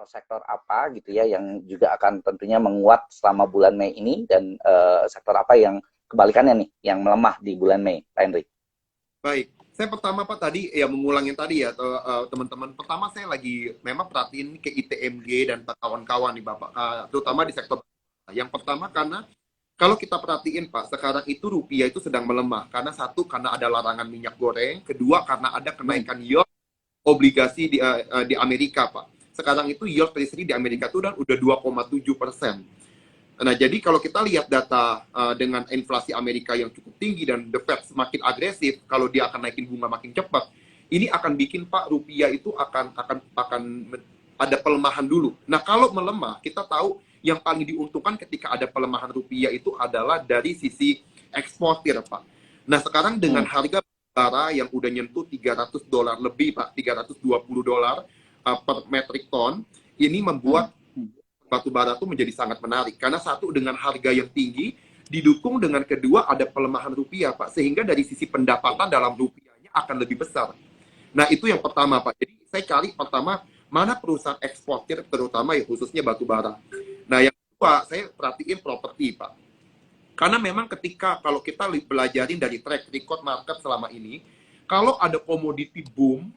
sektor-sektor apa gitu ya yang juga akan tentunya menguat selama bulan Mei ini dan sektor apa yang kebalikannya nih yang melemah di bulan Mei, Pak Henry? Baik, saya pertama Pak tadi ya mengulang yang tadi ya teman-teman. Pertama saya lagi memang perhatiin ke ITMG dan kawan-kawan nih Bapak, terutama di sektor. Yang pertama karena kalau kita perhatiin Pak, sekarang itu rupiah itu sedang melemah karena satu karena ada larangan minyak goreng, kedua karena ada kenaikan yield obligasi di Amerika Pak. Sekarang itu yield treasury di Amerika itu udah 2,7%. Nah, jadi kalau kita lihat data dengan inflasi Amerika yang cukup tinggi dan the Fed semakin agresif, kalau dia akan naikin bunga makin cepat, ini akan bikin Pak rupiah itu akan ada pelemahan dulu. Nah, kalau melemah, kita tahu yang paling diuntungkan ketika ada pelemahan rupiah itu adalah dari sisi eksportir, Pak. Nah, sekarang dengan harga bara yang udah nyentuh $300 lebih, Pak, $320 per metric ton, ini membuat batu bara itu menjadi sangat menarik karena satu dengan harga yang tinggi didukung dengan kedua ada pelemahan rupiah Pak, sehingga dari sisi pendapatan dalam rupiahnya akan lebih besar. Nah, itu yang pertama Pak. Jadi saya cari pertama mana perusahaan eksportir terutama ya khususnya batu bara. Nah, yang kedua saya perhatiin properti Pak, karena memang ketika kalau kita belajarin dari track record market selama ini, kalau ada komoditi boom,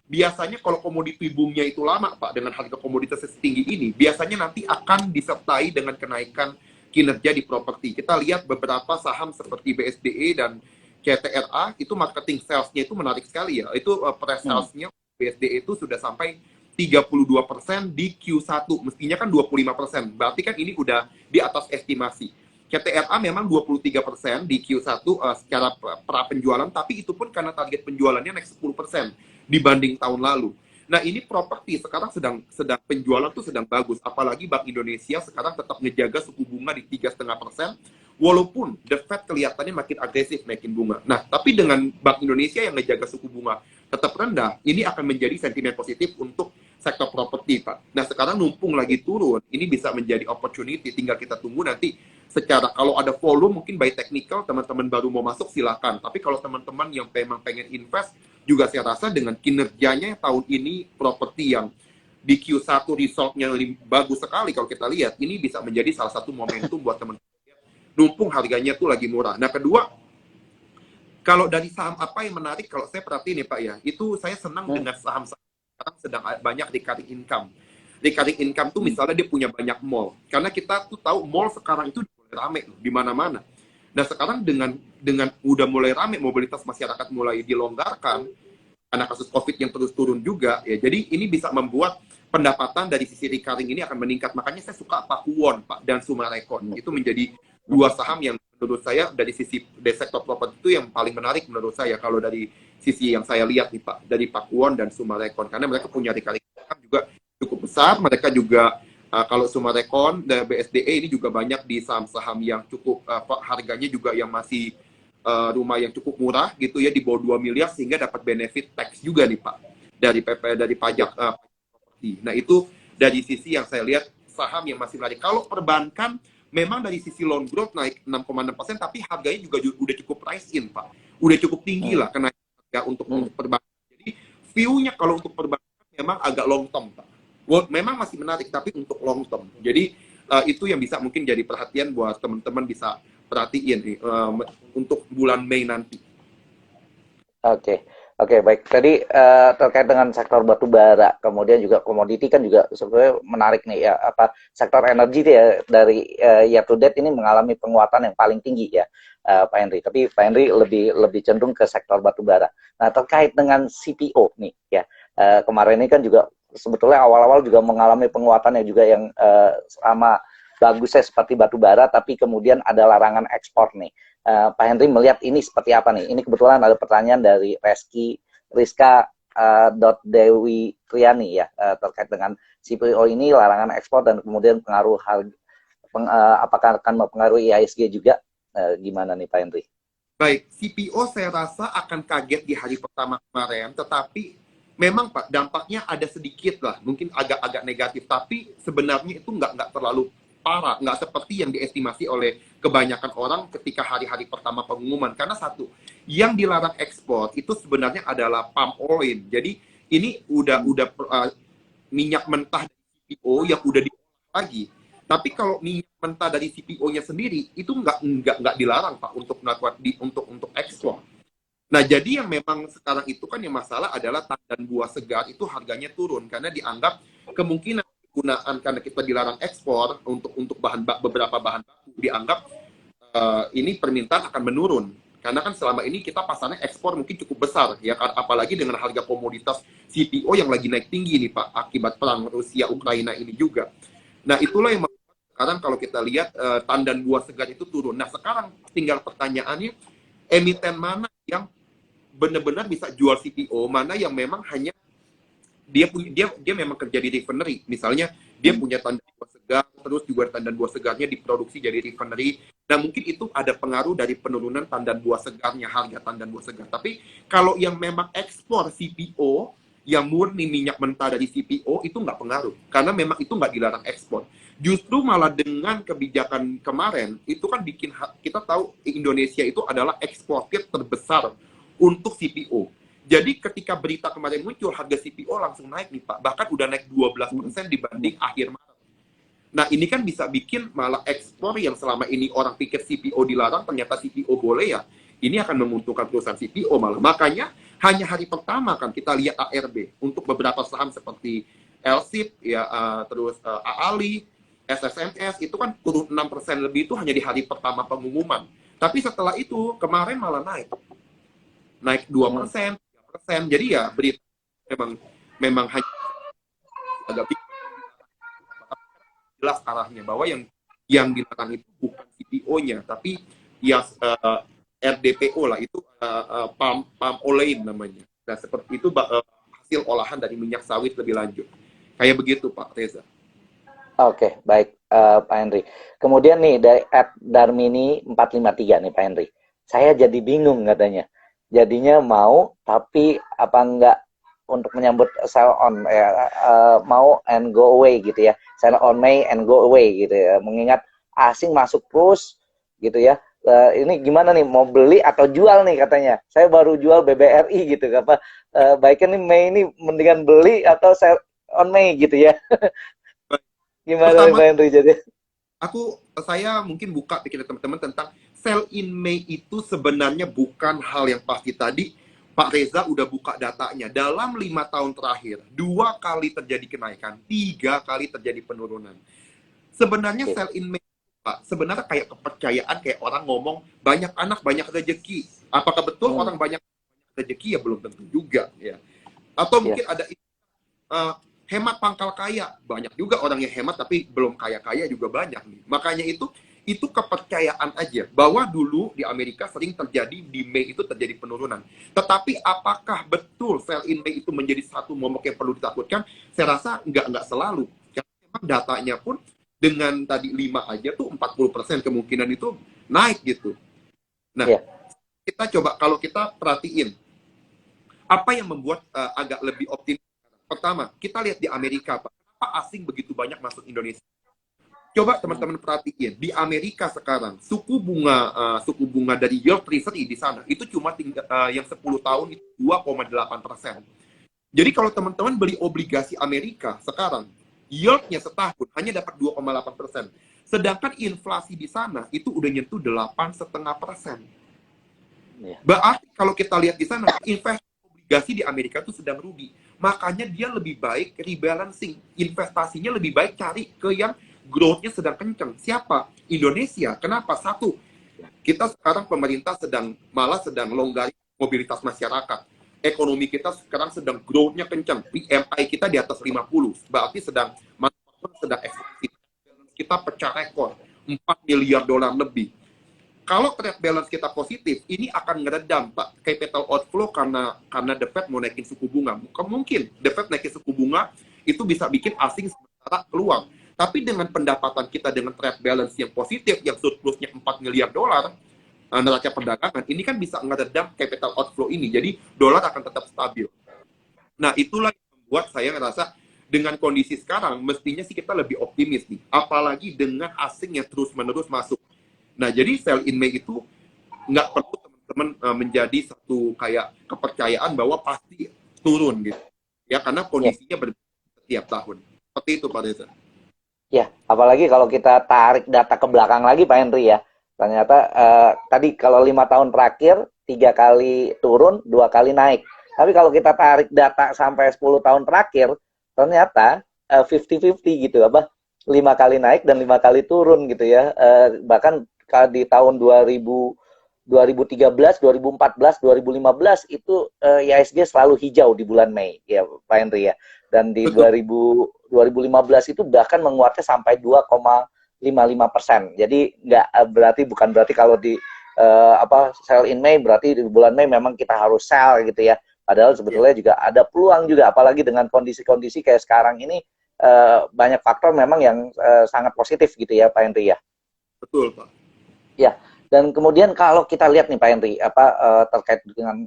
biasanya kalau komoditi boomnya itu lama Pak, dengan harga komoditas setinggi ini, biasanya nanti akan disertai dengan kenaikan kinerja di properti. Kita lihat beberapa saham seperti BSDE dan CTRA, itu marketing sales-nya itu menarik sekali ya. Itu press sales-nya BSDE itu sudah sampai 32% di Q1, mestinya kan 25%. Berarti kan ini udah di atas estimasi. CTRA memang 23% di Q1 secara pra penjualan, tapi itu pun karena target penjualannya naik 10% dibanding tahun lalu. Nah, ini properti sekarang sedang penjualan tuh sedang bagus, apalagi Bank Indonesia sekarang tetap ngejaga suku bunga di 3,5%, walaupun The Fed kelihatannya makin agresif naikin bunga. Nah, tapi dengan Bank Indonesia yang ngejaga suku bunga tetap rendah, ini akan menjadi sentimen positif untuk sektor properti, Pak. Nah, sekarang numpung lagi turun, ini bisa menjadi opportunity, tinggal kita tunggu nanti secara kalau ada volume mungkin by technical teman-teman baru mau masuk silakan, tapi kalau teman-teman yang memang pengen invest juga saya rasa dengan kinerjanya tahun ini properti yang di Q1 resultnya bagus sekali kalau kita lihat, ini bisa menjadi salah satu momentum buat teman-teman numpung harganya tuh lagi murah. Nah, kedua, kalau dari saham apa yang menarik kalau saya perhatiin nih Pak ya, itu saya senang dengan saham-saham sekarang sedang banyak recurring income. Recurring income tuh misalnya dia punya banyak mall, karena kita tuh tahu mall sekarang itu rame di mana-mana. Nah, sekarang dengan udah mulai rame, mobilitas masyarakat mulai dilonggarkan karena kasus COVID yang terus turun juga ya. Jadi ini bisa membuat pendapatan dari sisi recurring ini akan meningkat. Makanya saya suka Pakuwon Pak dan Summarecon. Itu menjadi dua saham yang menurut saya dari sisi sektor properti itu yang paling menarik menurut saya kalau dari sisi yang saya lihat nih Pak, dari Pakuwon dan Summarecon, karena mereka punya recurring income juga cukup besar. Mereka juga kalau Summarecon dan BSDE ini juga banyak di saham-saham yang cukup harganya juga yang masih rumah yang cukup murah gitu ya, di bawah 2 miliar, sehingga dapat benefit tax juga nih Pak dari dari pajak properti. Nah, itu dari sisi yang saya lihat saham yang masih menarik. Kalau perbankan memang dari sisi loan growth naik 6,6%, tapi harganya juga udah cukup price in Pak. Udah cukup tinggi lah kenaikan harga untuk perbankan. Jadi view-nya kalau untuk perbankan memang agak long term Pak. Memang masih menarik, tapi untuk long term. Jadi itu yang bisa mungkin jadi perhatian buat teman-teman bisa perhatiin nih, untuk bulan Mei nanti. Oke, baik. Tadi terkait dengan sektor batu bara, kemudian juga komoditi kan juga sebenarnya menarik nih ya. Apa sektor energi ya dari year to date ini mengalami penguatan yang paling tinggi ya, Pak Henry. Tapi Pak Henry lebih cenderung ke sektor batu bara. Nah, terkait dengan CPO nih ya, kemarin ini kan juga sebetulnya awal-awal juga mengalami penguatan yang sama bagusnya seperti batu bara, tapi kemudian ada larangan ekspor nih. Pak Henry melihat ini seperti apa nih? Ini kebetulan ada pertanyaan dari Rizka Dewi Triani ya, terkait dengan CPO ini, larangan ekspor dan kemudian pengaruh apakah akan mempengaruhi IHSG juga? Gimana nih Pak Henry? Baik, CPO saya rasa akan kaget di hari pertama kemarin, tetapi memang Pak dampaknya ada sedikit lah, mungkin agak-agak negatif, tapi sebenarnya itu nggak terlalu parah, nggak seperti yang diestimasi oleh kebanyakan orang ketika hari-hari pertama pengumuman. Karena satu, yang dilarang ekspor itu sebenarnya adalah palm oil. Jadi ini udah minyak mentah CPO yang udah diolah lagi. Tapi kalau minyak mentah dari CPO-nya sendiri itu nggak dilarang Pak untuk melakukan untuk ekspor. Nah, jadi yang memang sekarang itu kan yang masalah adalah tandan buah segar itu harganya turun karena dianggap kemungkinan penggunaan karena kita dilarang ekspor untuk beberapa bahan baku dianggap ini permintaan akan menurun. Karena kan selama ini kita pasarnya ekspor mungkin cukup besar ya, apalagi dengan harga komoditas CPO yang lagi naik tinggi nih Pak akibat perang Rusia Ukraina ini juga. Nah, itulah yang sekarang kalau kita lihat tandan buah segar itu turun. Nah, sekarang tinggal pertanyaannya emiten mana yang benar-benar bisa jual CPO, mana yang memang hanya dia memang kerja di refinery. Misalnya dia punya tandan buah segar, terus juga tandan buah segarnya diproduksi jadi refinery. Nah, mungkin itu ada pengaruh dari penurunan tandan buah segarnya, harga tandan buah segar. Tapi kalau yang memang ekspor CPO, yang murni minyak mentah dari CPO, itu nggak pengaruh. Karena memang itu nggak dilarang ekspor. Justru malah dengan kebijakan kemarin, itu kan bikin kita tahu Indonesia itu adalah eksportir terbesar untuk CPO. Jadi ketika berita kemarin muncul, harga CPO langsung naik nih Pak. Bahkan udah naik 12% dibanding akhir Maret. Nah, ini kan bisa bikin malah ekspor yang selama ini orang pikir CPO dilarang, ternyata CPO boleh ya. Ini akan menguntungkan perusahaan CPO malah. Makanya hanya hari pertama kan kita lihat ARB untuk beberapa saham seperti LSIP, ya, terus AALI, SSMS, itu kan turun 6% lebih itu hanya di hari pertama pengumuman. Tapi setelah itu kemarin malah naik 2%, 3%. Jadi ya berita memang memang hanya agak jelas arahnya bahwa yang dilarang itu bukan CPO-nya, tapi ya RDPO lah, itu palm olein namanya. Nah, seperti itu hasil olahan dari minyak sawit lebih lanjut. Kayak begitu Pak Reza. Oke, baik Pak Henry. Kemudian nih dari @darmini 453 nih Pak Henry. Saya jadi bingung katanya. Jadinya mau tapi apa enggak untuk menyambut sell on mau and go away gitu ya. Sell on May and go away gitu ya. Mengingat asing masuk terus gitu ya. Ini gimana nih mau beli atau jual nih katanya. Saya baru jual BBRI gitu apa baiknya nih Mei ini mendingan beli atau sell on May gitu ya. Gimana nih Pertama, Pak Henry jadi? saya mungkin buka pikiran teman-teman tentang sell in May itu sebenarnya bukan hal yang pasti. Tadi Pak Reza udah buka datanya. Dalam 5 tahun terakhir, 2 kali terjadi kenaikan, 3 kali terjadi penurunan. Sebenarnya Oke. sell in May, Pak, sebenarnya kayak kepercayaan, kayak orang ngomong banyak anak banyak rezeki. Apakah betul Hmm, orang banyak rezeki? Ya belum tentu juga ya. Atau ya, mungkin ada hemat pangkal kaya, banyak juga orang yang hemat tapi belum kaya-kaya juga banyak nih. Makanya itu kepercayaan aja bahwa dulu di Amerika sering terjadi di Mei itu terjadi penurunan. Tetapi apakah betul sell in Mei itu menjadi satu momok yang perlu ditakutkan? Saya rasa nggak selalu. Karena memang datanya pun dengan tadi 5 aja tuh 40% kemungkinan itu naik gitu. Nah, ya, kita coba kalau kita perhatiin apa yang membuat agak lebih optimis. Pertama, kita lihat di Amerika, Pak. Kenapa asing begitu banyak masuk Indonesia? Coba hmm, teman-teman perhatiin, di Amerika sekarang suku bunga dari Yield Treasury di sana itu cuma yang 10 tahun itu 2,8%. Jadi kalau teman-teman beli obligasi Amerika sekarang, yieldnya setahun hanya dapat 2,8%. Sedangkan inflasi di sana itu udah nyentuh 8,5%. ya, Berarti kalau kita lihat di sana, investasi obligasi di Amerika itu sedang rugi. Makanya dia lebih baik rebalancing. Investasinya lebih baik cari ke yang growth-nya sedang kencang. Siapa? Indonesia. Kenapa? Satu, kita sekarang pemerintah malah sedang longgar mobilitas masyarakat. Ekonomi kita sekarang sedang growth-nya kencang. PMI kita di atas 50. Berarti manufaktur sedang ekspansi. Kita pecah rekor. 4 miliar dolar lebih. Kalau trade balance kita positif, ini akan ngeredam Pak capital outflow karena The Fed mau naikin suku bunga. Mungkin The Fed naikin suku bunga itu bisa bikin asing sementara keluar. Tapi dengan pendapatan kita dengan trade balance yang positif, yang surplusnya 4 miliar dolar neraca perdagangan, ini kan bisa ngeredam capital outflow ini. Jadi dolar akan tetap stabil. Nah, itulah yang membuat saya ngerasa dengan kondisi sekarang, mestinya sih kita lebih optimis nih. Apalagi dengan asing yang terus-menerus masuk. Nah, jadi sell in May itu nggak perlu teman-teman menjadi satu kayak kepercayaan bahwa pasti turun gitu. Ya, karena ya. kondisinya berbeda setiap tahun. Seperti itu Pak Reza. Ya, apalagi kalau kita tarik data ke belakang lagi Pak Henry ya. Ternyata tadi kalau 5 tahun terakhir 3 kali turun, 2 kali naik. Tapi kalau kita tarik data sampai 10 tahun terakhir, ternyata 50-50 gitu, apa 5 kali naik dan 5 kali turun gitu ya. Bahkan di tahun 2013, 2014, 2015 itu IHSG selalu hijau di bulan Mei ya Pak Henry ya. Dan di Betul. 2015 itu bahkan menguatnya sampai 2,55%. Jadi bukan berarti kalau di sell in May berarti di bulan Mei memang kita harus sell gitu ya. Padahal sebetulnya juga ada peluang juga, apalagi dengan kondisi-kondisi kayak sekarang ini, banyak faktor memang yang sangat positif gitu ya Pak Henry ya. Betul Pak. Ya, dan kemudian kalau kita lihat nih Pak Henry, terkait dengan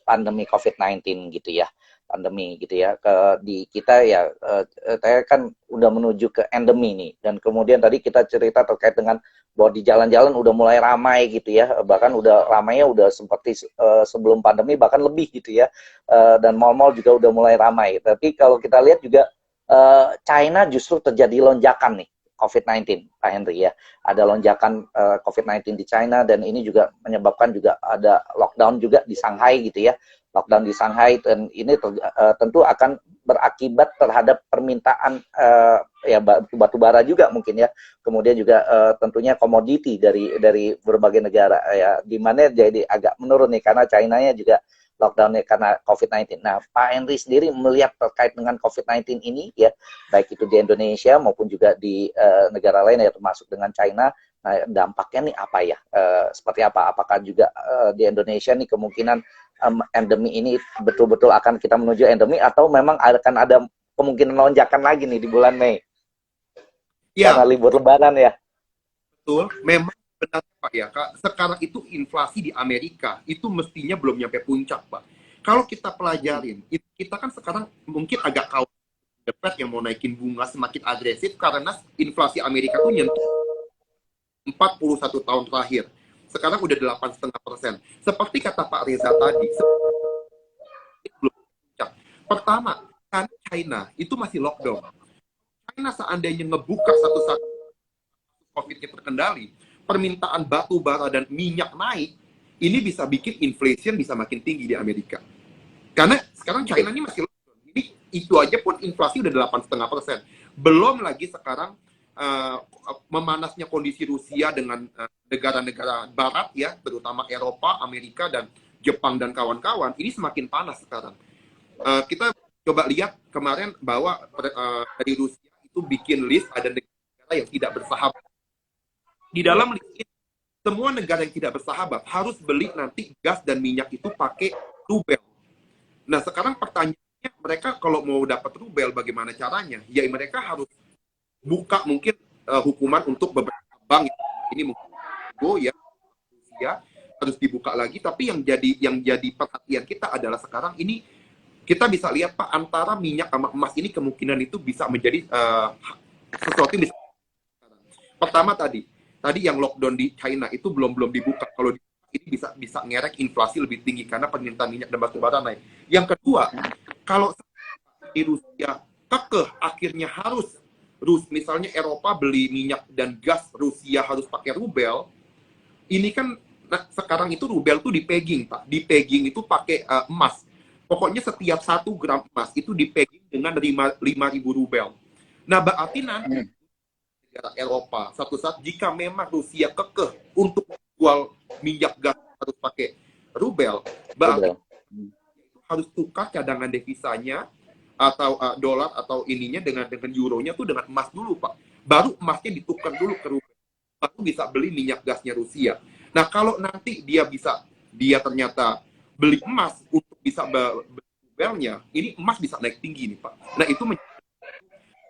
pandemi COVID-19 gitu ya, pandemi gitu ya, di kita ya, saya kan udah menuju ke endemi nih, dan kemudian tadi kita cerita terkait dengan bahwa di jalan-jalan udah mulai ramai gitu ya, bahkan udah ramainya udah seperti sebelum pandemi bahkan lebih gitu ya, dan mal-mal juga udah mulai ramai. Tapi kalau kita lihat juga China justru terjadi lonjakan nih COVID-19, Pak Henry ya. Ada lonjakan COVID-19 di China dan ini juga menyebabkan juga ada lockdown juga di Shanghai gitu ya. Lockdown di Shanghai dan ini tentu akan berakibat terhadap permintaan ya batu bara juga mungkin ya. Kemudian juga tentunya komoditi dari berbagai negara ya, di mana jadi agak menurun nih karena China-nya juga lockdown karena COVID-19. Nah, Pak Henry sendiri melihat terkait dengan COVID-19 ini ya, baik itu di Indonesia maupun juga di negara lain ya termasuk dengan China. Nah, dampaknya nih apa ya? Seperti apa? Apakah juga di Indonesia nih kemungkinan endemi ini betul-betul akan kita menuju endemi atau memang akan ada kemungkinan lonjakan lagi nih di bulan Mei karena Ya, libur Lebaran ya? betul. Memang benar Pak ya, Kak. Sekarang itu inflasi di Amerika itu mestinya belum nyampe puncak, Pak. Kalau kita pelajarin, kita kan sekarang mungkin agak khawatir The Fed yang mau naikin bunga semakin agresif karena inflasi Amerika tuh nyentuh 41 tahun terakhir. Sekarang udah 8,5%. Seperti kata Pak Reza tadi, belum puncak. Pertama, karena China itu masih lockdown. China seandainya ngebuka satu-satu COVID-nya terkendali, permintaan batu bara dan minyak naik, ini bisa bikin inflation bisa makin tinggi di Amerika. Karena sekarang China ini masih lockdown. Jadi itu aja pun inflasi udah 8,5%. Belum lagi sekarang memanasnya kondisi Rusia dengan negara-negara Barat ya, terutama Eropa, Amerika dan Jepang dan kawan-kawan. Ini semakin panas sekarang. Kita coba lihat kemarin bahwa dari Rusia itu bikin list ada negara yang tidak bersahabat. Di dalam list ini, semua negara yang tidak bersahabat harus beli nanti gas dan minyak itu pakai rubel. Nah, sekarang pertanyaannya, mereka kalau mau dapat rubel, bagaimana caranya? Ya, mereka harus buka mungkin hukuman untuk beberapa bank. Ini mungkin ya, Rusia harus dibuka lagi. Tapi yang jadi perhatian kita adalah sekarang ini kita bisa lihat Pak, antara minyak sama emas ini kemungkinan itu bisa menjadi sesuatu yang bisa. Pertama tadi yang lockdown di China itu belum dibuka. Kalau ini bisa ngerek inflasi lebih tinggi karena permintaan minyak dan batu bara naik. Yang kedua, kalau di Rusia kekeh akhirnya harus misalnya Eropa beli minyak dan gas Rusia harus pakai rubel, ini kan sekarang itu rubel tuh dipegging Pak, dipegging itu pakai emas. Pokoknya setiap 1 gram emas itu dipegging dengan 5.000 rubel. Nah, berarti nanti negara Eropa satu saat jika memang Rusia kekeh untuk jual minyak gas harus pakai rubel, berarti harus tukar cadangan devisanya atau dolar atau ininya dengan euronya tuh dengan emas dulu Pak. Baru emasnya ditukar dulu ke rubel. Baru bisa beli minyak gasnya Rusia. Nah, kalau nanti dia ternyata beli emas untuk bisa beli rubelnya, ini emas bisa naik tinggi nih Pak. Nah, itu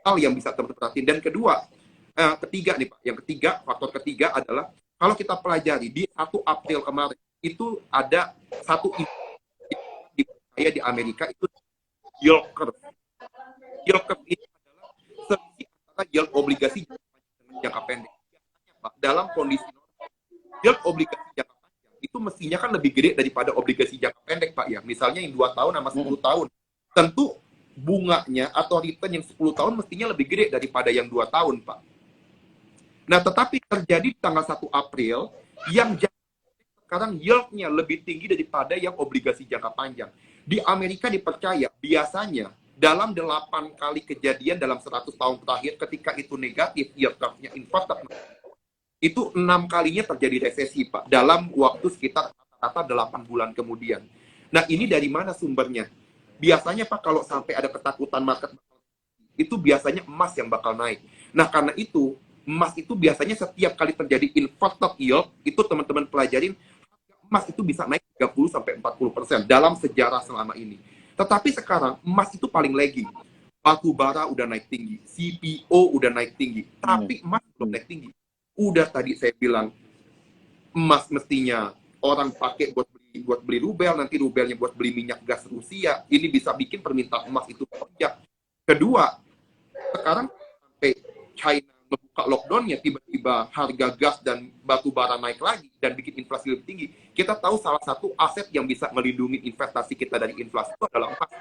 hal yang bisa terperhatiin. Dan kedua, ketiga nih Pak, yang ketiga, faktor ketiga adalah kalau kita pelajari di 1 April kemarin itu ada satu di Amerika itu yield curve. Yield curve ini adalah selisih antara yield obligasi jangka pendek. Pak, dalam kondisi yield obligasi jangka panjang itu mestinya kan lebih gede daripada obligasi jangka pendek Pak ya. Misalnya yang 2 tahun sama 10 tahun. Tentu bunganya atau return yang 10 tahun mestinya lebih gede daripada yang 2 tahun, Pak. Nah, tetapi terjadi tanggal 1 April, yang sekarang yield-nya lebih tinggi daripada yang obligasi jangka panjang. Di Amerika dipercaya, biasanya dalam 8 kali kejadian dalam 100 tahun terakhir, ketika itu negatif, yield curve-nya inverted, itu 6 kalinya terjadi resesi, Pak, dalam waktu sekitar rata-rata 8 bulan kemudian. Nah, ini dari mana sumbernya? Biasanya, Pak, kalau sampai ada ketakutan market, itu biasanya emas yang bakal naik. Nah, karena itu, emas itu biasanya setiap kali terjadi inverted yield, itu teman-teman pelajarin, emas itu bisa naik 30-40% dalam sejarah selama ini. Tetapi sekarang, emas itu paling lagging. Batu bara udah naik tinggi, CPO udah naik tinggi, tapi emas belum naik tinggi. Udah tadi saya bilang, emas mestinya orang pakai buat beli rubel, nanti rubelnya buat beli minyak gas Rusia, ini bisa bikin permintaan emas itu melonjak. Kedua, sekarang sampai China membuka lockdown-nya, tiba-tiba harga gas dan batu bara naik lagi dan bikin inflasi lebih tinggi. Kita tahu salah satu aset yang bisa melindungi investasi kita dari inflasi itu adalah emas.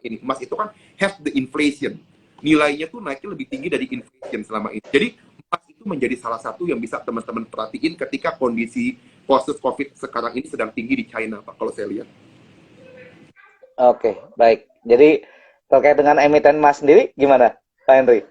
Ini emas itu kan have the inflation, nilainya tuh naiknya lebih tinggi dari inflation selama ini. Jadi emas itu menjadi salah satu yang bisa teman-teman perhatiin ketika kondisi kasus COVID sekarang ini sedang tinggi di China, Pak, kalau saya lihat. Oke, baik. Jadi terkait dengan emiten emas sendiri gimana, Pak Henry?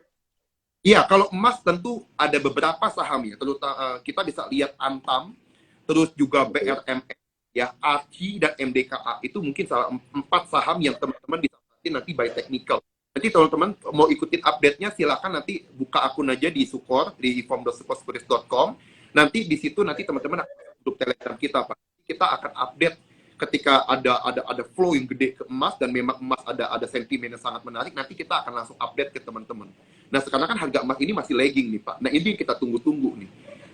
Iya, kalau emas tentu ada beberapa saham ya, terutama kita bisa lihat Antam, terus juga BRMS, ya, ACI dan MDKA, itu mungkin salah 4 saham yang teman-teman bisa nanti by technical. Nanti teman-teman mau ikutin update-nya, silakan nanti buka akun aja di Sukor, di form.sukorsecurities.com. Nanti di situ nanti teman-teman akan grup Telegram kita, Pak. Kita akan update ketika ada flow yang gede ke emas dan memang emas ada sentimen yang sangat menarik, nanti kita akan langsung update ke teman-teman. Nah, sekarang kan harga emas ini masih lagging nih, Pak. Nah, ini yang kita tunggu-tunggu nih.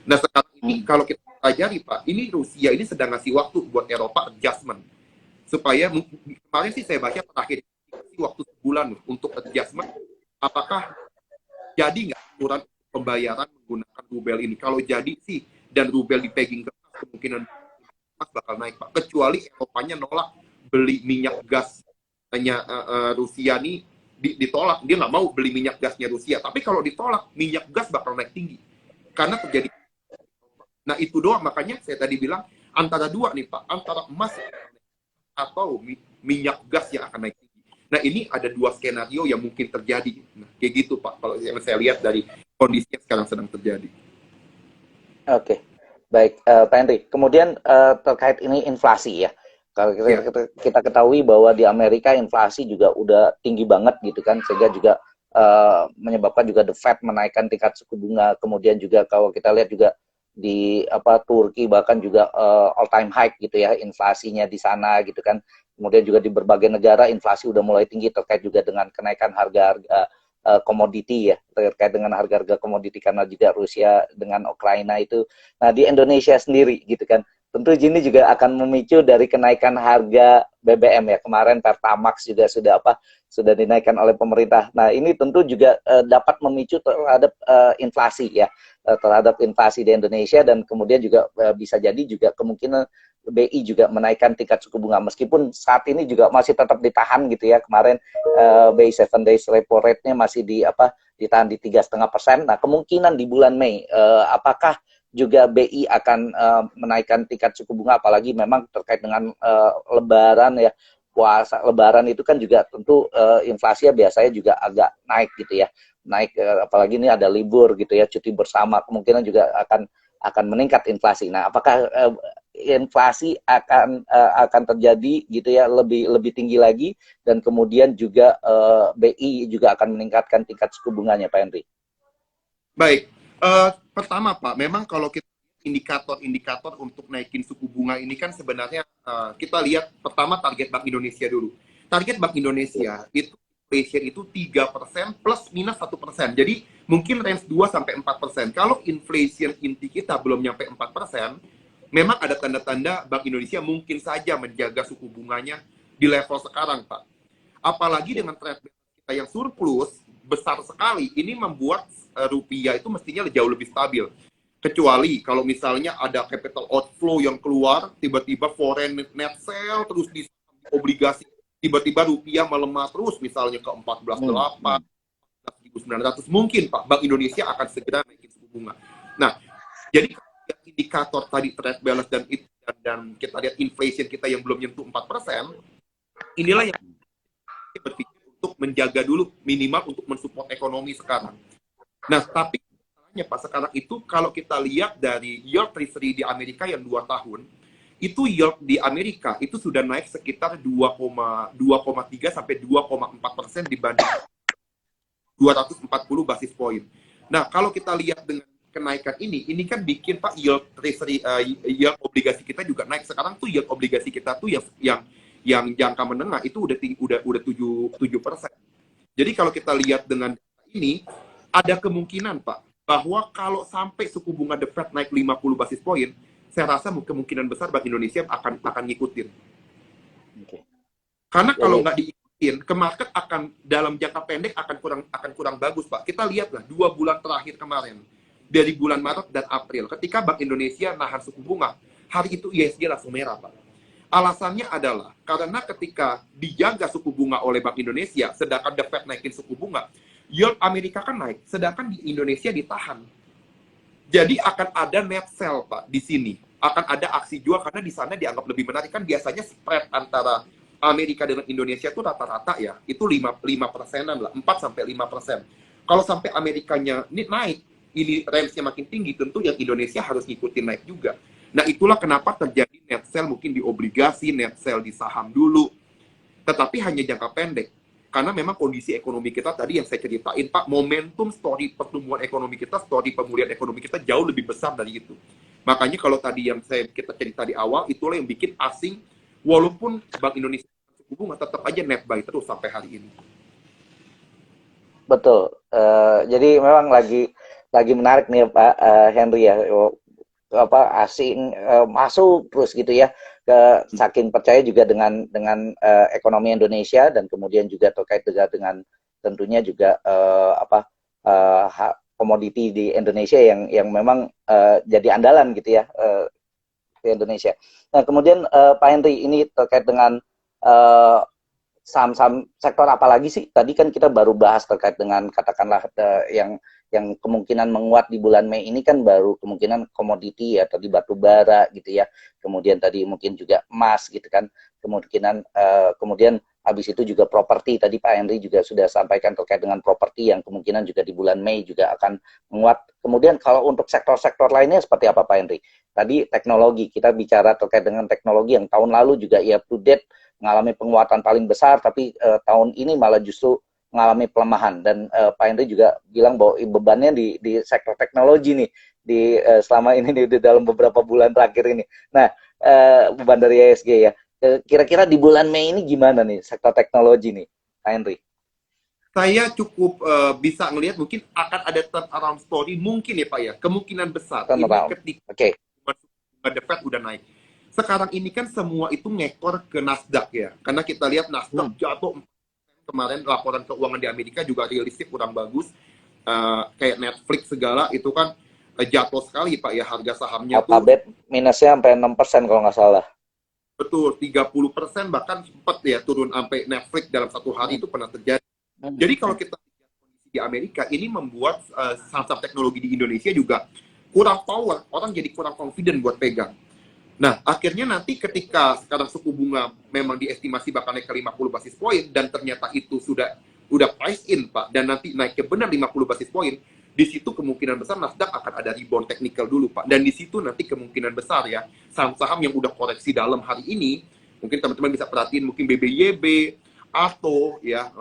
Nah, sekarang ini kalau kita pelajari, Pak, ini Rusia ini sedang ngasih waktu buat Eropa adjustment. Supaya kemarin sih saya baca terakhir waktu sebulan untuk adjustment, apakah jadi nggak aturan pembayaran menggunakan rubel ini? Kalau jadi sih, dan rubel dipegging ke atas, kemungkinan emas bakal naik, Pak. Kecuali Eropanya nolak beli minyak gas hanya Rusia nih ditolak, dia nggak mau beli minyak gasnya Rusia. Tapi kalau ditolak, minyak gas bakal naik tinggi karena terjadi. Nah, itu doang, makanya saya tadi bilang antara dua nih, Pak, antara emas atau minyak gas yang akan naik tinggi. Nah, ini ada 2 skenario yang mungkin terjadi. Nah, kayak gitu, Pak, kalau yang saya lihat dari kondisi yang sekarang sedang terjadi. Oke, baik, Pak Henry. Kemudian terkait ini inflasi ya. Kalau kita ketahui bahwa di Amerika inflasi juga udah tinggi banget gitu kan, sehingga juga menyebabkan juga The Fed menaikkan tingkat suku bunga. Kemudian juga kalau kita lihat juga di Turki bahkan juga all time high gitu ya inflasinya di sana gitu kan. Kemudian juga di berbagai negara inflasi udah mulai tinggi terkait juga dengan kenaikan harga-harga komoditi ya, terkait dengan harga-harga komoditi karena juga Rusia dengan Ukraina itu. Nah, di Indonesia sendiri gitu kan, tentu ini juga akan memicu dari kenaikan harga BBM ya. Kemarin Pertamax juga sudah dinaikkan oleh pemerintah. Nah, ini tentu juga dapat memicu terhadap inflasi ya, terhadap inflasi di Indonesia, dan kemudian juga bisa jadi juga kemungkinan BI juga menaikkan tingkat suku bunga, meskipun saat ini juga masih tetap ditahan gitu ya. Kemarin BI 7 days repo rate-nya masih ditahan di 3,5%. Nah, kemungkinan di bulan Mei apakah juga BI akan menaikkan tingkat suku bunga, apalagi memang terkait dengan Lebaran ya, puasa Lebaran itu kan juga tentu inflasinya biasanya juga agak naik gitu ya, naik apalagi ini ada libur gitu ya, cuti bersama, kemungkinan juga akan meningkat inflasi. Nah, apakah inflasi akan terjadi gitu ya lebih tinggi lagi, dan kemudian juga BI juga akan meningkatkan tingkat suku bunganya, Pak Henry? Baik, pertama, Pak, memang kalau kita indikator-indikator untuk naikin suku bunga ini kan sebenarnya kita lihat pertama target Bank Indonesia dulu. Target Bank Indonesia itu inflation itu 3% plus minus 1%. Jadi mungkin range 2-4%. Kalau inflation inti kita belum nyampe 4%, memang ada tanda-tanda Bank Indonesia mungkin saja menjaga suku bunganya di level sekarang, Pak. Apalagi dengan trade kita yang surplus besar sekali, ini membuat rupiah itu mestinya jauh lebih stabil. Kecuali kalau misalnya ada capital outflow yang keluar, tiba-tiba foreign net sell terus di obligasi tiba-tiba rupiah melemah terus misalnya ke 14.800, 14.900, mungkin Pak Bank Indonesia akan segera naikin suku bunga. Nah, jadi indikator tadi trade balance dan kita lihat inflation kita yang belum nyentuh 4%, inilah yang kita berpikir untuk menjaga dulu minimal untuk mensupport ekonomi sekarang. Nah, tapi masalahnya Pak, sekarang itu kalau kita lihat dari yield treasury di Amerika yang 2 tahun, itu yield di Amerika itu sudah naik sekitar 2,3 sampai 2,4% dibanding 240 basis poin. Nah, kalau kita lihat dengan kenaikan ini kan bikin Pak yield treasury, yield obligasi kita juga naik. Sekarang tuh yield obligasi kita tuh yang jangka menengah itu udah 7%. Jadi kalau kita lihat dengan ini, ada kemungkinan Pak bahwa kalau sampai suku bunga The Fed naik 50 basis poin, saya rasa kemungkinan besar Bank Indonesia akan ngikutin. Okay. Karena kalau nggak diikutin, ke market akan dalam jangka pendek akan kurang bagus Pak. Kita lihatlah 2 bulan terakhir kemarin, dari bulan Maret dan April, ketika Bank Indonesia nahan suku bunga, hari itu ISG langsung merah Pak. Alasannya adalah karena ketika dijaga suku bunga oleh Bank Indonesia, sedangkan The Fed naikin suku bunga, yield Amerika kan naik, sedangkan di Indonesia ditahan. Jadi akan ada net sell Pak di sini. Akan ada aksi jual karena di sana dianggap lebih menarik. Kan biasanya spread antara Amerika dengan Indonesia itu rata-rata ya, itu 5%-an lah, 4-5%. Kalau sampai Amerikanya ini naik, ini range-nya makin tinggi, tentu yang Indonesia harus ngikutin naik juga. Nah, itulah kenapa terjadi net sell mungkin di obligasi, net sell di saham dulu. Tetapi hanya jangka pendek. Karena memang kondisi ekonomi kita tadi yang saya ceritain, Pak, momentum story pertumbuhan ekonomi kita, story pemulihan ekonomi kita jauh lebih besar dari itu. Makanya kalau tadi yang kita cerita di awal, itulah yang bikin asing, walaupun Bank Indonesia suku bunga tetap aja net buy terus sampai hari ini. Betul. Jadi memang lagi menarik nih Pak Henry ya. Asing masuk terus gitu ya, saking percaya juga dengan ekonomi Indonesia, dan kemudian juga terkait dengan tentunya juga komoditi di Indonesia yang memang jadi andalan gitu ya di Indonesia. Nah kemudian Pak Henry, ini terkait dengan saham-saham sektor apa lagi sih? Tadi kan kita baru bahas terkait dengan katakanlah yang kemungkinan menguat di bulan Mei ini kan baru kemungkinan komoditi ya, tadi batu bara gitu ya. Kemudian tadi mungkin juga emas gitu kan. Kemudian habis itu juga properti. Tadi Pak Henry juga sudah sampaikan terkait dengan properti yang kemungkinan juga di bulan Mei juga akan menguat. Kemudian kalau untuk sektor-sektor lainnya seperti apa Pak Henry? Tadi teknologi, kita bicara terkait dengan teknologi yang tahun lalu juga ya to date mengalami penguatan paling besar, tapi tahun ini malah justru mengalami pelemahan. Dan Pak Henry juga bilang bahwa bebannya di sektor teknologi nih selama ini di dalam beberapa bulan terakhir ini. Nah, beban dari ISG ya. Kira-kira di bulan Mei ini gimana nih sektor teknologi nih, Pak Henry? Saya cukup bisa ngelihat mungkin akan ada turnaround story mungkin ya Pak ya, kemungkinan besar ini ketika The Fed udah naik. Sekarang ini kan semua itu ngekor ke Nasdaq ya, karena kita lihat Nasdaq jatuh kemarin, laporan keuangan di Amerika juga rilisnya kurang bagus, kayak Netflix segala itu kan jatuh sekali Pak ya, harga sahamnya Alphabet tuh minusnya sampai 6% kalau nggak salah. Betul, 30%, bahkan sempat ya turun sampai Netflix dalam satu hari itu pernah terjadi. Jadi kalau kita lihat kondisi di Amerika, ini membuat saham-saham teknologi di Indonesia juga kurang power, orang jadi kurang confident buat pegang. Nah, akhirnya nanti ketika sekarang suku bunga memang diestimasi bakal naik ke 50 basis poin, dan ternyata itu udah price in, Pak, dan nanti naik ke benar 50 basis poin, di situ kemungkinan besar Nasdaq akan ada rebound teknikal dulu, Pak. Dan di situ nanti kemungkinan besar ya, saham-saham yang udah koreksi dalam hari ini, mungkin teman-teman bisa perhatiin, mungkin BBYB, atau ya,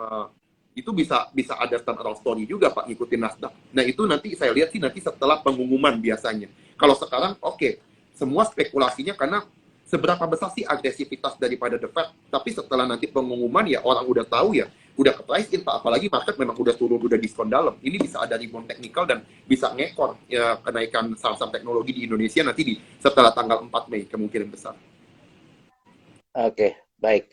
itu bisa ada turnaround story juga Pak, ngikutin Nasdaq. Nah itu nanti saya lihat sih nanti setelah pengumuman biasanya. Kalau sekarang oke, semua spekulasinya karena seberapa besar sih agresivitas daripada The Fed, tapi setelah nanti pengumuman ya orang udah tahu ya, udah ke price in Pak, apalagi market memang udah turun, udah diskon dalam. Ini bisa ada rebound teknikal dan bisa ngekor ya, kenaikan saham-saham teknologi di Indonesia nanti setelah tanggal 4 Mei kemungkinan besar. Oke, baik.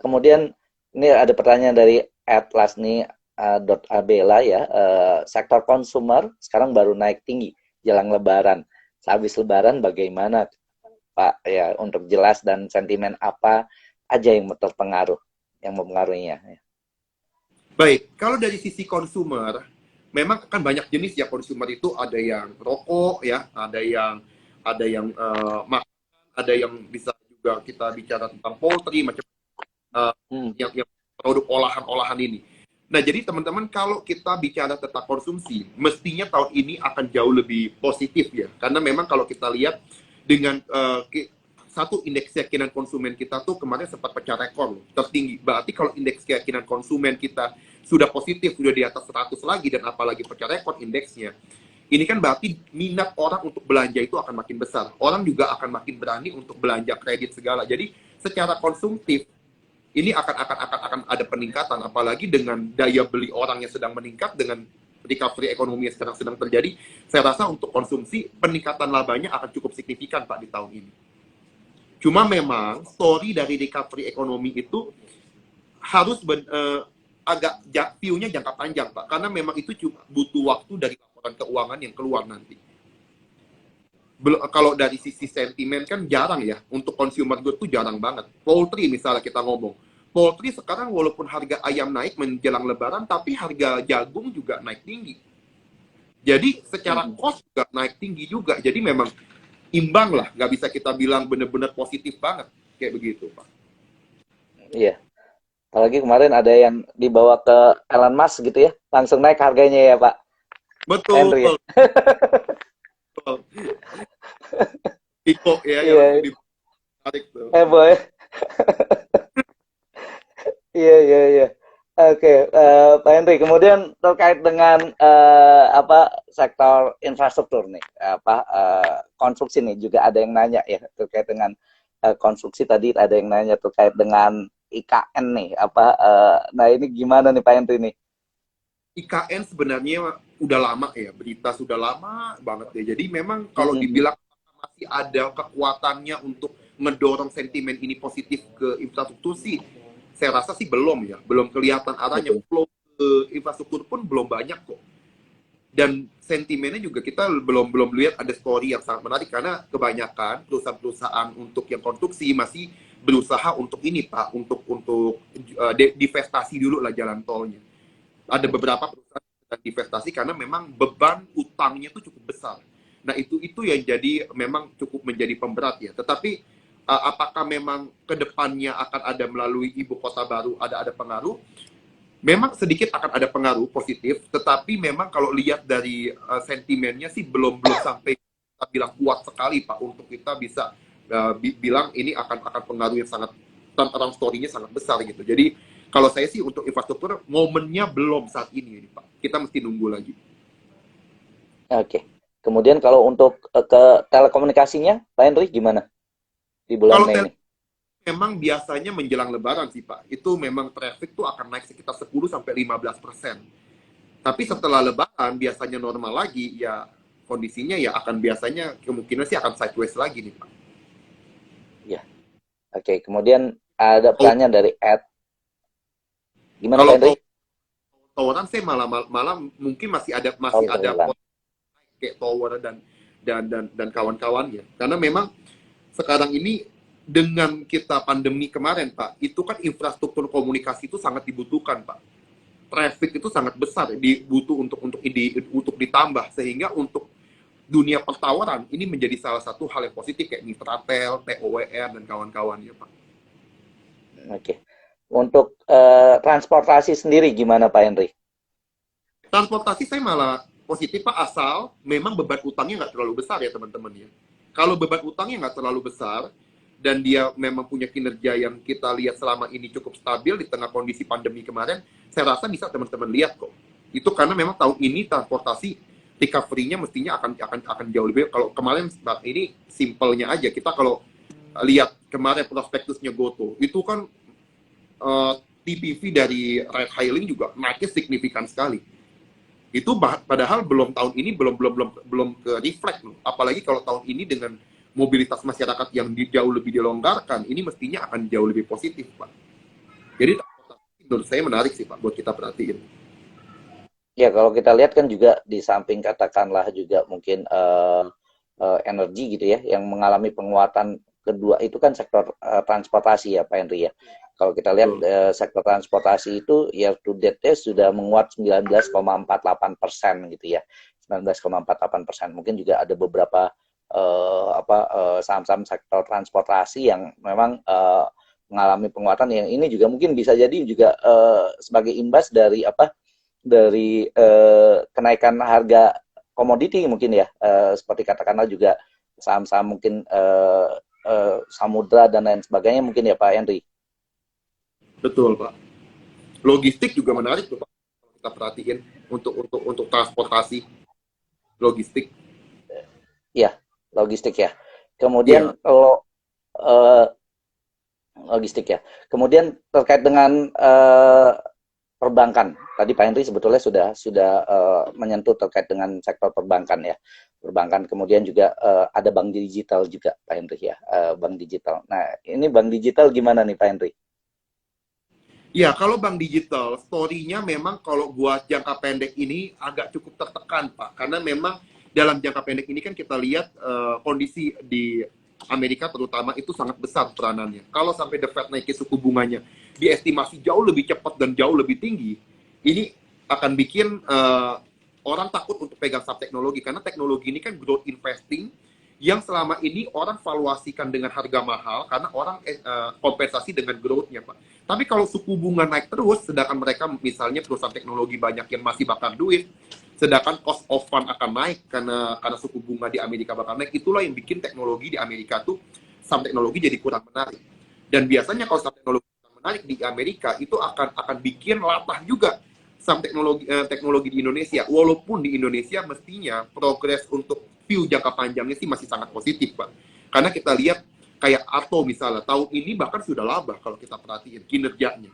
Kemudian ini ada pertanyaan dari @lasni.abela ya. Sektor konsumer sekarang baru naik tinggi jelang Lebaran. Sehabis Lebaran bagaimana Pak ya, untuk jelas dan sentimen apa aja yang terpengaruh? yang mempengaruhinya. Baik, kalau dari sisi konsumer, memang kan banyak jenis ya konsumer itu, ada yang rokok ya, ada yang makan, ada yang bisa juga kita bicara tentang poultry macam Hmm. yang produk olahan-olahan ini. Nah, jadi teman-teman kalau kita bicara tentang konsumsi, mestinya tahun ini akan jauh lebih positif ya, karena memang kalau kita lihat dengan satu indeks keyakinan konsumen kita tuh kemarin sempat pecah rekor tertinggi. Berarti kalau indeks keyakinan konsumen kita sudah positif, sudah di atas 100 lagi, dan apalagi pecah rekor indeksnya, ini kan berarti minat orang untuk belanja itu akan makin besar. Orang juga akan makin berani untuk belanja kredit segala. Jadi secara konsumtif ini akan ada peningkatan, apalagi dengan daya beli orang yang sedang meningkat, dengan recovery ekonomi yang sekarang sedang terjadi. Saya rasa untuk konsumsi peningkatan labanya akan cukup signifikan Pak di tahun ini. Cuma memang story dari recovery ekonomi itu harus agak view-nya jangka panjang Pak, karena memang itu cuma butuh waktu dari laporan keuangan yang keluar nanti. Kalau dari sisi sentimen kan jarang ya, untuk consumer good tuh jarang banget. Poultry misalnya kita ngomong, poultry sekarang walaupun harga ayam naik menjelang lebaran, tapi harga jagung juga naik tinggi. Jadi secara cost juga naik tinggi juga. Jadi memang imbang lah, nggak bisa kita bilang benar-benar positif banget kayak begitu Pak. Iya. Apalagi kemarin ada yang dibawa ke Elon Musk gitu ya, langsung naik harganya ya Pak Betul, Henry ya. betul. Iko ya yang langsung Iya, ditarik tuh. boy. Iya, iya, iya. Oke, Pak Henry. Kemudian terkait dengan apa sektor infrastruktur nih, apa konstruksi nih juga ada yang nanya ya terkait dengan konstruksi tadi ada yang nanya terkait dengan IKN nih, apa nah ini gimana nih Pak Henry nih? IKN sebenarnya udah lama ya, berita sudah lama banget ya. Jadi memang kalau Mhm. dibilang masih ada kekuatannya untuk ngedorong sentimen ini positif ke infrastruktur sih, saya rasa sih belum ya, belum kelihatan arahnya. Betul. Flow ke infrastruktur pun belum banyak kok. Dan sentimennya juga kita belum lihat ada story yang sangat menarik, karena kebanyakan perusahaan-perusahaan untuk yang konstruksi masih berusaha untuk ini Pak, untuk divestasi dulu lah jalan tolnya. Ada beberapa perusahaan yang sedang divestasi karena memang beban utangnya itu cukup besar. Nah, itu yang jadi memang cukup menjadi pemberat ya. Tetapi apakah memang kedepannya akan ada melalui ibu kota baru ada pengaruh? Memang sedikit akan ada pengaruh positif, tetapi memang kalau lihat dari sentimennya sih belum sampai kita bilang kuat sekali Pak untuk kita bisa bilang ini akan pengaruh yang sangat, turnaround story-nya sangat besar gitu. Jadi kalau saya sih untuk infrastruktur momennya belum saat ini Pak. Kita mesti nunggu lagi. Oke. Kemudian kalau untuk ke telekomunikasinya, Pak Henry gimana di bulan Kalau Mei ini? memang biasanya menjelang lebaran sih Pak, itu memang traffic tuh akan naik sekitar 10-15%. Tapi setelah lebaran biasanya normal lagi, ya kondisinya ya akan biasanya kemungkinan sih akan sideways lagi nih Pak. Ya. Oke, kemudian ada Oh, pertanyaan dari Ed. Gimana Pak kalau Henry? toweran saya malah mungkin masih Oh, ada Thailand. kayak tower dan kawan-kawannya. Karena memang sekarang ini dengan kita pandemi kemarin Pak, itu kan infrastruktur komunikasi itu sangat dibutuhkan Pak. Traffic itu sangat besar dibutuh untuk ditambah, sehingga untuk dunia pertawaran ini menjadi salah satu hal yang positif kayak Mitratel, TOWR dan kawan-kawannya Pak. Oke. Untuk transportasi sendiri gimana Pak Henry? Transportasi saya malah positif Pak, asal memang beban utangnya nggak terlalu besar ya teman-teman ya. Kalau beban utangnya nggak terlalu besar dan dia memang punya kinerja yang kita lihat selama ini cukup stabil di tengah kondisi pandemi kemarin, saya rasa bisa teman-teman lihat kok. Itu karena memang tahun ini transportasi recovery-nya mestinya akan jauh lebih. Kalau kemarin ini simpelnya aja, kita kalau lihat kemarin prospektusnya Goto, itu kan TPV dari ride hailing juga naiknya signifikan sekali. Itu padahal belum tahun ini belum ke reflect loh. Apalagi kalau tahun ini dengan mobilitas masyarakat yang jauh lebih dilonggarkan, ini mestinya akan jauh lebih positif Pak. Jadi menurut saya menarik sih Pak buat kita perhatiin. Ya, kalau kita lihat kan juga di samping katakanlah juga mungkin energi gitu ya, yang mengalami penguatan kedua itu kan sektor transportasi ya Pak Henry ya. Kalau kita lihat sektor transportasi itu year to date-nya sudah menguat 19,48% gitu ya. 19,48%. Mungkin juga ada beberapa saham-saham sektor transportasi yang memang mengalami penguatan yang ini juga mungkin bisa jadi juga sebagai imbas dari kenaikan harga komoditi mungkin ya, seperti katakanlah juga saham-saham mungkin samudra dan lain sebagainya mungkin ya Pak Henry. Betul Pak. Logistik juga menarik tuh Pak. Kalau kita perhatiin untuk transportasi logistik. Ya, logistik ya. Kemudian kalau logistik ya. Kemudian terkait dengan perbankan, tadi Pak Henry sebetulnya sudah menyentuh terkait dengan sektor perbankan ya. Perbankan, kemudian juga ada bank digital juga Pak Henry ya, bank digital. Nah, ini bank digital gimana nih Pak Henry? Ya, kalau bank digital, story-nya memang kalau buat jangka pendek ini agak cukup tertekan, Pak. Karena memang dalam jangka pendek ini kan kita lihat kondisi di Amerika terutama itu sangat besar peranannya. Kalau sampai The Fed naikin suku bunganya diestimasi jauh lebih cepat dan jauh lebih tinggi, ini akan bikin orang takut untuk pegang saham teknologi. Karena teknologi ini kan growth investing yang selama ini orang valuasikan dengan harga mahal karena orang kompensasi dengan growth-nya, Pak. Tapi kalau suku bunga naik terus, sedangkan mereka misalnya perusahaan teknologi banyak yang masih bakar duit, sedangkan cost of fund akan naik karena suku bunga di Amerika bakal naik, itulah yang bikin teknologi di Amerika tuh saham teknologi jadi kurang menarik. Dan biasanya kalau saham teknologi kurang menarik di Amerika itu akan bikin latah juga saham teknologi di Indonesia. Walaupun di Indonesia mestinya progres untuk view jangka panjangnya sih masih sangat positif, Pak. Karena kita lihat kayak Ato misalnya, tahun ini bahkan sudah laba kalau kita perhatiin kinerjanya.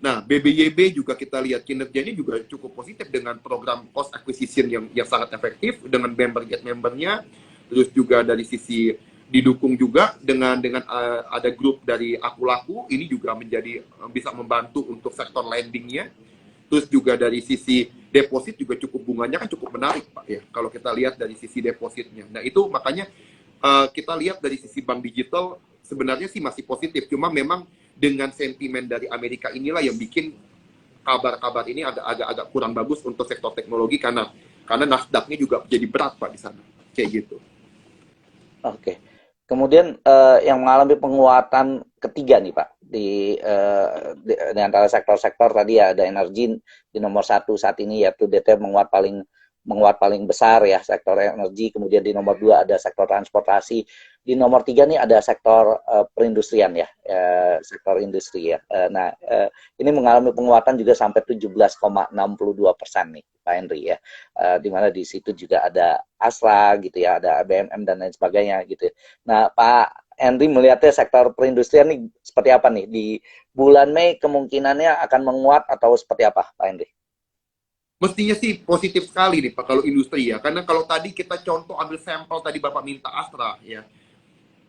Nah, BBYB juga kita lihat kinerjanya juga cukup positif dengan program cost acquisition yang sangat efektif, dengan member get membernya, terus juga dari sisi didukung juga dengan ada grup dari Aku Laku, ini juga menjadi bisa membantu untuk sektor lendingnya. Terus juga dari sisi deposit juga cukup bunganya kan cukup menarik Pak ya, kalau kita lihat dari sisi depositnya. Nah itu makanya kita lihat dari sisi bank digital sebenarnya sih masih positif, cuma memang dengan sentimen dari Amerika inilah yang bikin kabar-kabar ini agak kurang bagus untuk sektor teknologi karena Nasdaq-nya juga jadi berat Pak di sana, kayak gitu. Oke. Kemudian yang mengalami penguatan ketiga nih Pak di antara sektor-sektor tadi ya ada energi di nomor 1 saat ini ya, DT menguat paling besar ya sektor energi, kemudian di nomor 2 ada sektor transportasi, di nomor 3 nih ada sektor perindustrian ya, sektor industri ya. Ini mengalami penguatan juga sampai 17,62% nih Pak Henry ya, di mana di situ juga ada Astra gitu ya, ada BMM dan lain sebagainya gitu. Nah Pak Henry melihatnya sektor perindustrian nih seperti apa nih di bulan Mei, kemungkinannya akan menguat atau seperti apa Pak Henry? Mestinya sih positif sekali nih Pak kalau industri ya, karena kalau tadi kita contoh ambil sampel tadi Bapak minta Astra ya,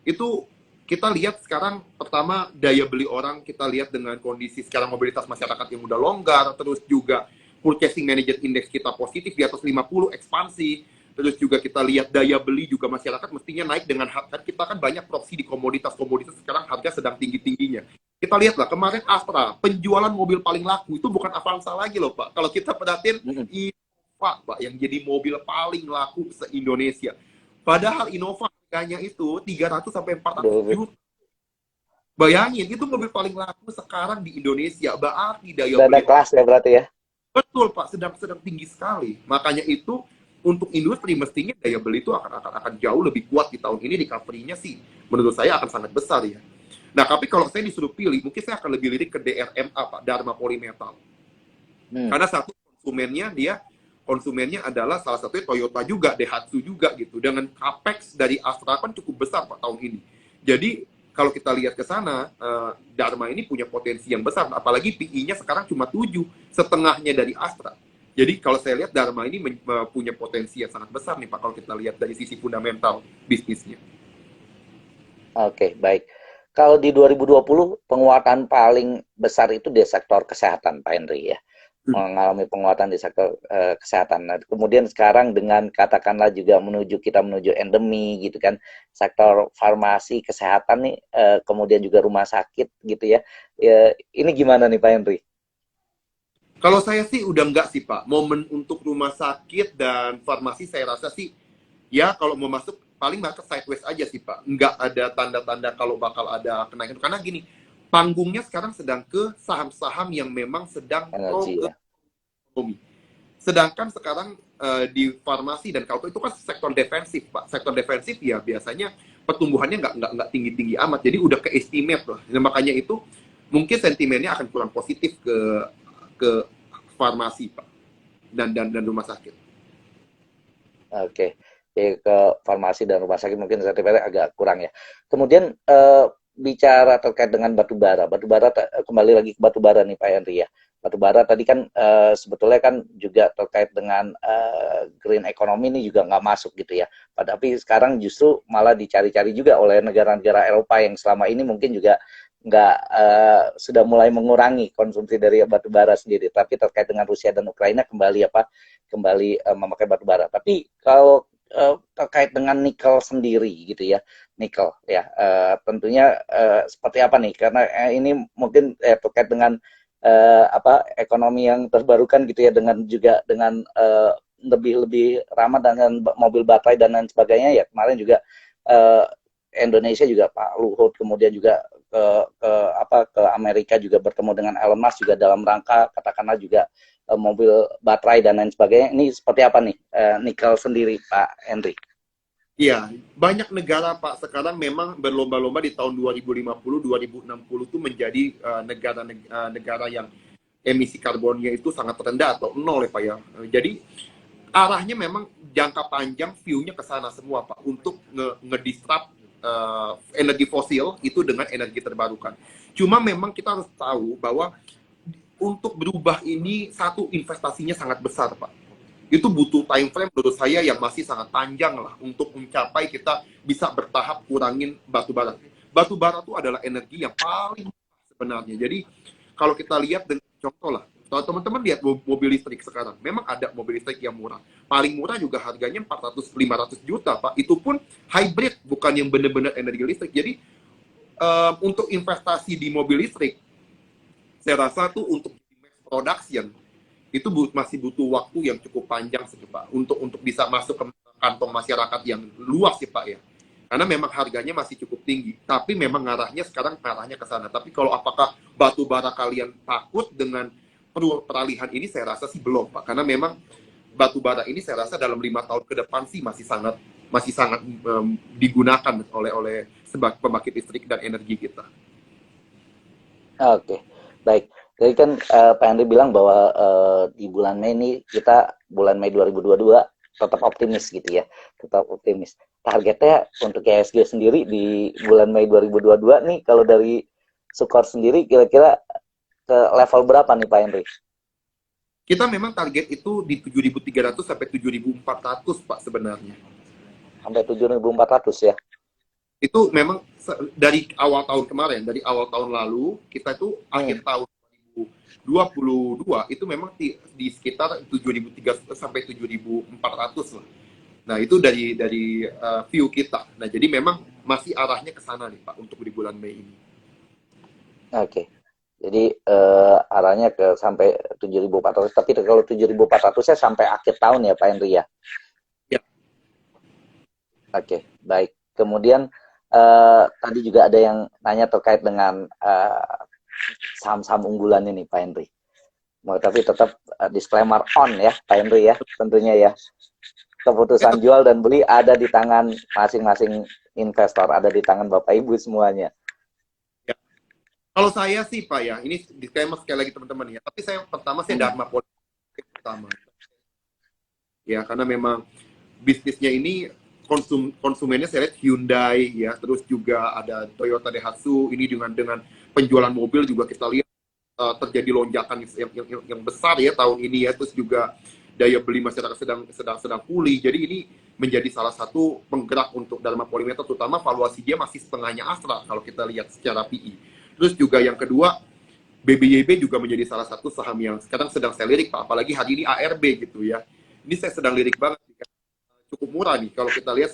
itu kita lihat sekarang pertama daya beli orang, kita lihat dengan kondisi sekarang mobilitas masyarakat yang udah longgar, terus juga purchasing manager index kita positif di atas 50 ekspansi, terus juga kita lihat daya beli juga masyarakat mestinya naik dengan harga, kita kan banyak proxy di komoditas sekarang harga sedang tinggi-tingginya. Kita lihatlah kemarin Astra, penjualan mobil paling laku itu bukan Avanza lagi loh Pak. Kalau kita perhatiin Innova Pak yang jadi mobil paling laku se-Indonesia. Padahal Innova harganya itu 300 sampai 400 juta. Bayangin, itu mobil paling laku sekarang di Indonesia. Berarti daya beli. Ada kelas ya berarti ya? Betul Pak, sedang tinggi sekali. Makanya itu untuk industri mestinya daya beli itu akan jauh lebih kuat di tahun ini. Recovery-nya sih menurut saya akan sangat besar ya. Nah, tapi kalau saya disuruh pilih, mungkin saya akan lebih lirik ke DRMA Pak, Dharma Polymetal. Karena satu konsumennya adalah salah satunya Toyota juga, Daihatsu juga gitu. Dengan capex dari Astra kan cukup besar Pak tahun ini. Jadi kalau kita lihat ke sana, Dharma ini punya potensi yang besar. Apalagi PI-nya sekarang cuma 7, setengahnya dari Astra. Jadi kalau saya lihat Dharma ini punya potensi yang sangat besar nih Pak, kalau kita lihat dari sisi fundamental bisnisnya. Oke, baik. Kalau di 2020 penguatan paling besar itu di sektor kesehatan Pak Henry ya. mengalami penguatan di sektor kesehatan. Nah, kemudian sekarang dengan katakanlah juga kita menuju endemi gitu kan, sektor farmasi kesehatan nih, kemudian juga rumah sakit gitu ya. Ini gimana nih Pak Henry? Kalau saya sih udah enggak sih Pak. Momen untuk rumah sakit dan farmasi saya rasa sih ya kalau mau masuk paling market sideways aja sih Pak. Enggak ada tanda-tanda kalau bakal ada kenaikan. Karena gini, panggungnya sekarang sedang ke saham-saham yang memang sedang pro Energi ke ya. ekonomi. Sedangkan sekarang di farmasi dan kauto itu kan sektor defensif Pak. Sektor defensif ya biasanya pertumbuhannya nggak tinggi-tinggi amat. Jadi udah ke estimate loh. Nah, makanya itu mungkin sentimennya akan kurang positif ke farmasi Pak dan rumah sakit. Oke. Jadi ke farmasi dan rumah sakit mungkin sentimennya agak kurang ya. Kemudian bicara terkait dengan batu bara. Batu bara kembali lagi ke batu bara nih Pak Henry ya. Batu bara tadi kan sebetulnya kan juga terkait dengan green economy ini juga nggak masuk gitu ya. Tapi sekarang justru malah dicari-cari juga oleh negara-negara Eropa yang selama ini mungkin juga nggak sudah mulai mengurangi konsumsi dari batu bara sendiri. Tapi terkait dengan Rusia dan Ukraina kembali memakai batu bara. Tapi kalau terkait dengan nikel sendiri gitu ya, nikel ya, tentunya seperti apa nih? Karena ini mungkin terkait dengan ekonomi yang terbarukan gitu ya, dengan juga dengan lebih ramah dengan mobil baterai dan lain sebagainya ya. Kemarin juga uh, Indonesia juga Pak Luhut kemudian juga ke Amerika juga bertemu dengan Elon Musk juga dalam rangka katakanlah juga mobil baterai dan lain sebagainya. Ini seperti apa nih nikel sendiri Pak Henry? Iya, banyak negara Pak sekarang memang berlomba-lomba di tahun 2050, 2060 itu menjadi negara yang emisi karbonnya itu sangat rendah atau nol ya Pak ya. Jadi arahnya memang jangka panjang view-nya ke sana semua Pak untuk ngedisrupt energi fosil itu dengan energi terbarukan. Cuma memang kita harus tahu bahwa untuk berubah ini satu investasinya sangat besar Pak. Itu butuh time frame menurut saya yang masih sangat panjang lah untuk mencapai kita bisa bertahap kurangin batu bara. Batu bara itu adalah energi yang paling sebenarnya. Jadi kalau kita lihat dengan contoh lah, kalau teman-teman lihat mobil listrik sekarang, memang ada mobil listrik yang murah. Paling murah juga harganya 400-500 juta, Pak. Itu pun hybrid, bukan yang benar-benar energi listrik. Jadi untuk investasi di mobil listrik, saya rasa tuh untuk mass production itu masih butuh waktu yang cukup panjang sih Pak untuk bisa masuk ke kantong masyarakat yang luas sih Pak ya. Karena memang harganya masih cukup tinggi, tapi memang arahnya sekarang arahnya ke sana. Tapi kalau apakah batu bara kalian takut dengan peralihan ini, saya rasa sih belum Pak. Karena memang batu bara ini saya rasa dalam 5 tahun ke depan sih masih sangat digunakan oleh sebagai pembangkit listrik dan energi kita. Oke, baik. Jadi kan Pak Henry bilang bahwa di bulan Mei ini bulan Mei 2022 tetap optimis gitu ya, tetap optimis. Targetnya untuk IHSG sendiri di bulan Mei 2022 nih kalau dari Sukor sendiri kira-kira ke level berapa nih Pak Henry? Kita memang target itu di 7.300 sampai 7.400 Pak sebenarnya. Sampai 7.400 ya? Itu memang dari awal tahun kemarin, dari awal tahun lalu, kita itu akhir tahun 2022 itu memang di sekitar 7.300 sampai 7.400 lah. Nah itu dari view kita. Nah jadi memang masih arahnya ke sana nih Pak untuk di bulan Mei ini. Oke. Jadi arahnya ke sampai 7.400. Tapi kalau 7.400-nya sampai akhir tahun ya Pak Henry ya? Ya. Oke, baik. Kemudian tadi juga ada yang nanya terkait dengan saham-saham unggulan ini Pak Henry. Tapi tetap disclaimer on ya Pak Henry ya, tentunya ya. Keputusan jual dan beli ada di tangan masing-masing investor, ada di tangan Bapak Ibu semuanya. Ya. Kalau saya sih Pak ya, ini disclaimer sekali lagi teman-teman ya. Tapi saya pertama saya Dharma Politik pertama. Ya karena memang bisnisnya ini konsumennya saya lihat Hyundai ya, terus juga ada Toyota Daihatsu ini dengan penjualan mobil juga kita lihat terjadi lonjakan yang besar ya tahun ini ya, terus juga daya beli masyarakat sedang pulih. Jadi ini menjadi salah satu penggerak untuk Dharma Polimeter, terutama valuasi dia masih setengahnya Astra kalau kita lihat secara PE. Terus juga yang kedua BBYB juga menjadi salah satu saham yang sekarang sedang saya lirik, Pak. Apalagi hari ini ARB gitu ya. Ini saya sedang lirik banget. Cukup murah nih. Kalau kita lihat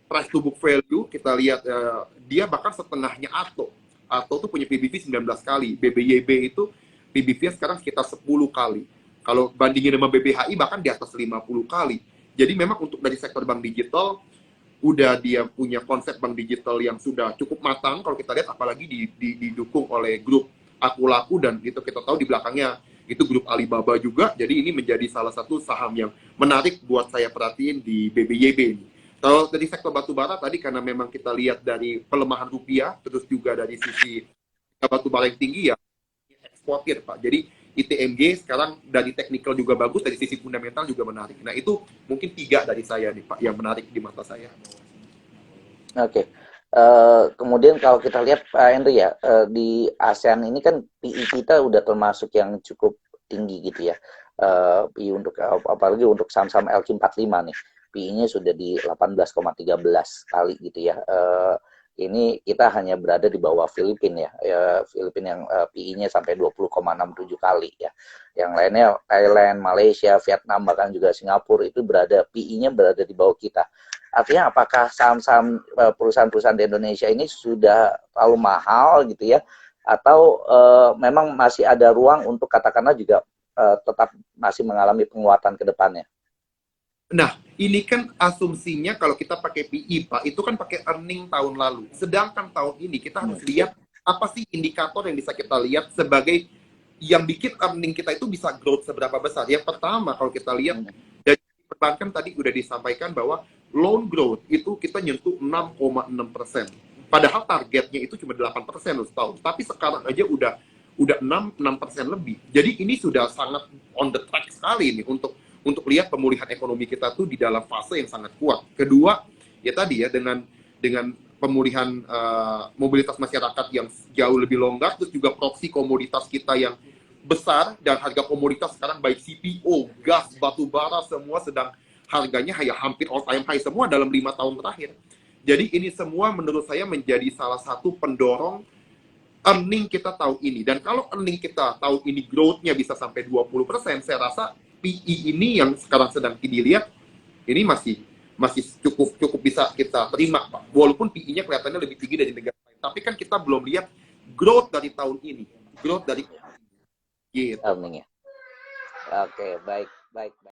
price to book value, kita lihat dia bahkan setengahnya Ato. Ato tuh punya PBV 19 kali. BBYB itu PBV sekarang sekitar 10 kali. Kalau bandingin sama BBHI bahkan di atas 50 kali. Jadi memang untuk dari sektor bank digital, udah dia punya konsep bank digital yang sudah cukup matang. Kalau kita lihat apalagi didukung oleh grup Aku Laku, dan itu kita tahu di belakangnya itu grup Alibaba juga. Jadi ini menjadi salah satu saham yang menarik buat saya perhatiin di BBYB ini. Kalau dari sektor batubara tadi, karena memang kita lihat dari pelemahan rupiah, terus juga dari sisi batubara yang tinggi ya, eksportir Pak. Jadi ITMG sekarang dari teknikal juga bagus, dari sisi fundamental juga menarik. Nah itu mungkin 3 dari saya nih Pak, yang menarik di mata saya. Oke. Kemudian kalau kita lihat Pak Henry ya, di ASEAN ini kan PI kita udah termasuk yang cukup tinggi gitu ya. PI untuk apalagi untuk saham-saham LQ45 nih. PI-nya sudah di 18,13 kali gitu ya. Ini kita hanya berada di bawah Filipina ya. Filipina yang PI-nya sampai 20,67 kali ya. Yang lainnya Thailand, Malaysia, Vietnam, bahkan juga Singapura itu PI-nya berada di bawah kita. Artinya apakah saham-saham perusahaan-perusahaan di Indonesia ini sudah terlalu mahal gitu ya, atau memang masih ada ruang untuk katakanlah juga tetap masih mengalami penguatan ke depannya? Nah, ini kan asumsinya kalau kita pakai PI, Pak, itu kan pakai earning tahun lalu. Sedangkan tahun ini kita harus lihat apa sih indikator yang bisa kita lihat sebagai yang bikin earning kita itu bisa growth seberapa besar. Yang pertama, kalau kita lihat dari perbankan tadi udah disampaikan bahwa loan growth itu kita nyentuh 6,6%. Padahal targetnya itu cuma 8% loh setahun. Tapi sekarang aja udah 6% lebih. Jadi ini sudah sangat on the track sekali nih untuk lihat pemulihan ekonomi kita tuh di dalam fase yang sangat kuat. Kedua, ya tadi ya dengan pemulihan mobilitas masyarakat yang jauh lebih longgar, terus juga proksi komoditas kita yang besar, dan harga komoditas sekarang baik CPO, gas, batu bara, semua sedang harganya hampir all time high semua dalam 5 tahun terakhir. Jadi ini semua menurut saya menjadi salah satu pendorong earning kita tahun ini. Dan kalau earning kita tahun ini growth-nya bisa sampai 20%, saya rasa PI ini yang sekarang sedang dilihat ini masih cukup bisa kita terima, Pak. Walaupun PI-nya kelihatannya lebih tinggi dari negara lain, tapi kan kita belum lihat growth dari tahun ini, growth dari gitu. Earningnya. Oke, baik, baik.